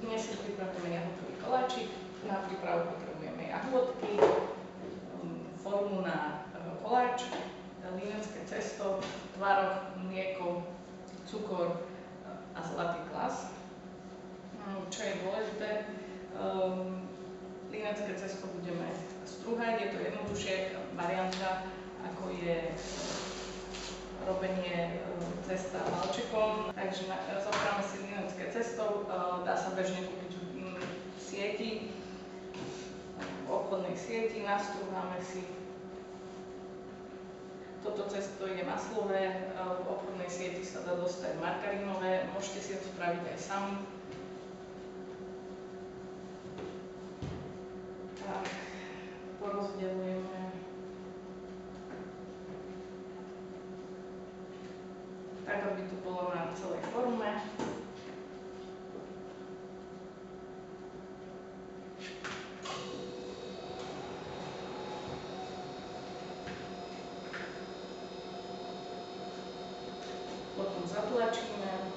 Dnes si pripravíme jahodový koláčik. Na prípravu potrebujeme jahôdky, formu na koláč, linecké cesto, tvaroh, mlieko, cukor a zlatý klas. Čo je dôležité, linecké cesto budeme strúhať, je to jednoduchšia varianta, ako je robenie cesta valčekom. Takže zobráme si linecké cesto, dá sa bežne kúpiť v sieti, v obchodnej sieti, nastrúhame si. Toto cesto je maslové, v obchodnej sieti sa dá dostať margarínové, môžete si to spraviť aj sami. Tak, porozdeľujeme tak, aby to bolo na celej forme. Potom zatlačíme.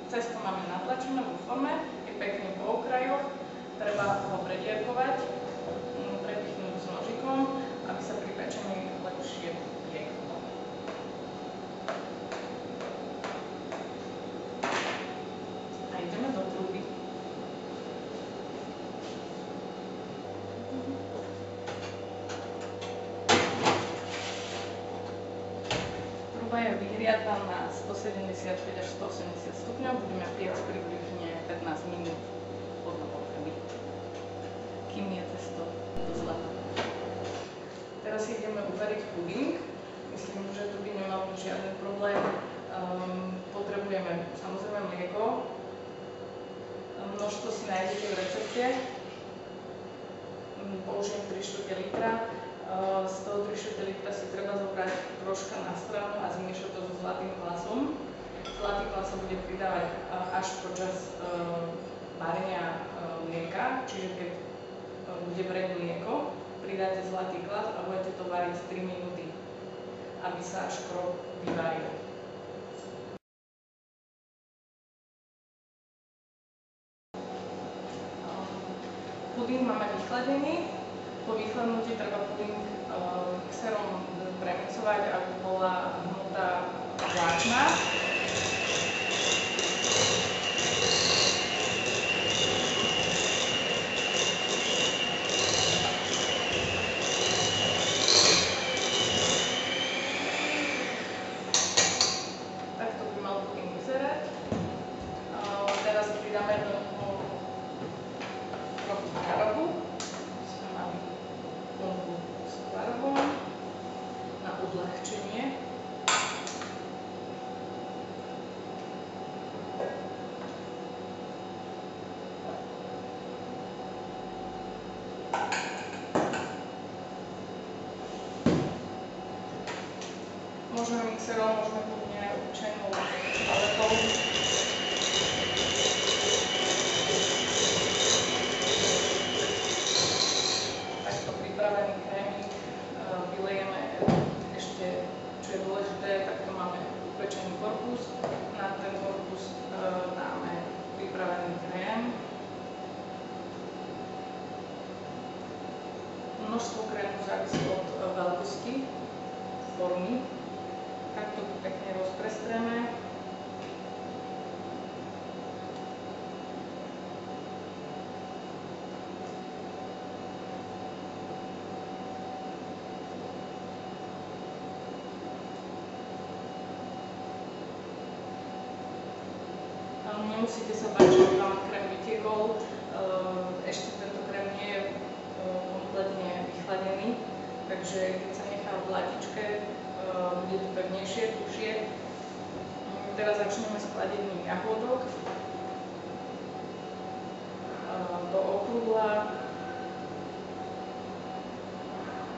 Cesto máme natlačené vo forme, je pekne po okrajoch, treba ho predierkovať, prepichnúť s nožikom, aby sa pri pečení lepšie pieklo. A ideme do truby. Truba je vyhriatá na 175 až 180 stupňov, budeme piecť približne 15 minút podľa potreby, kým je cesto do zlata. Teraz ideme uvariť puding. Myslím, že tu by nemal byť žiadny problém. Potrebujeme samozrejme mlieko. Množstvo si nájdete v recepte. Použijem 3/4 litra. Z toho 3/4 litra si treba zobrať troška na stranu a zmiešať to so zlatým klasom. Zlatý klas sa bude pridávať až počas varenia mlieka, čiže keď bude vrieť mlieko, pridáte zlatý klas a budete to variť 3 minúty, aby sa škrob vyvaril. Puding máme vychladený. Po vychladnutí treba puding mixerom premixovať, aby bola hmota vláčna. Takto by mal puding vyzerať. Teraz pridáme do toho trochu tvarohu. S tvarohom na odľahčenie. Môžeme mixerom, môžeme kľudne obyčajnou paletou. Takto pripravený krémik vylejeme ešte, čo je dôležité, takto máme upečený korpus. Na ten korpus dáme pripravený krém. Množstvo krému závisí od veľkosti formy. Takto to pekne rozprestreme. Nemusíte sa bať, že vám krém vytiekol. Ešte tento krém nie je kompletne vychladený, takže keď sa nechá v ladičke, bude to pevnejšie, tušie. Teraz začneme s chladením jahôdok. Do okrúhla,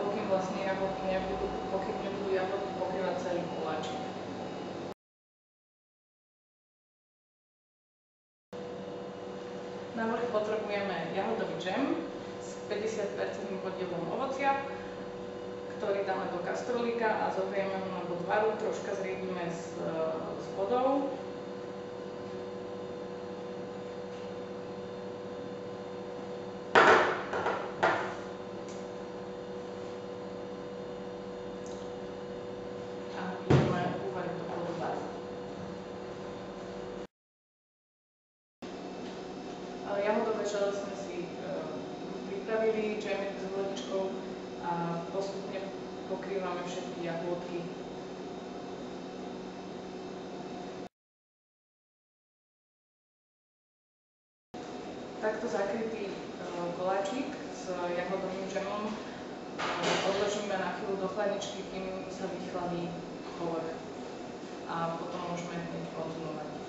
pokým vlastne jahodky nebudú jahodky pokrývať celý koláčik. Na vrch potrebujeme jahodový džem s 50% podielom ovocia, ktorý dáme do kastrolíka a zohrieme ho na bod varu, troška zriedime s vodou. A ideme uvariť do bodu varu. Jahodové žele sme si pripravili, džemik s vodičkou a postupne pokrývame všetky jahôdky. Takto zakrytý koláčik s jahodovým džemom odložíme na chvíľu do chladničky, kým sa vychladí povrch. A potom môžeme hneď konzumovať.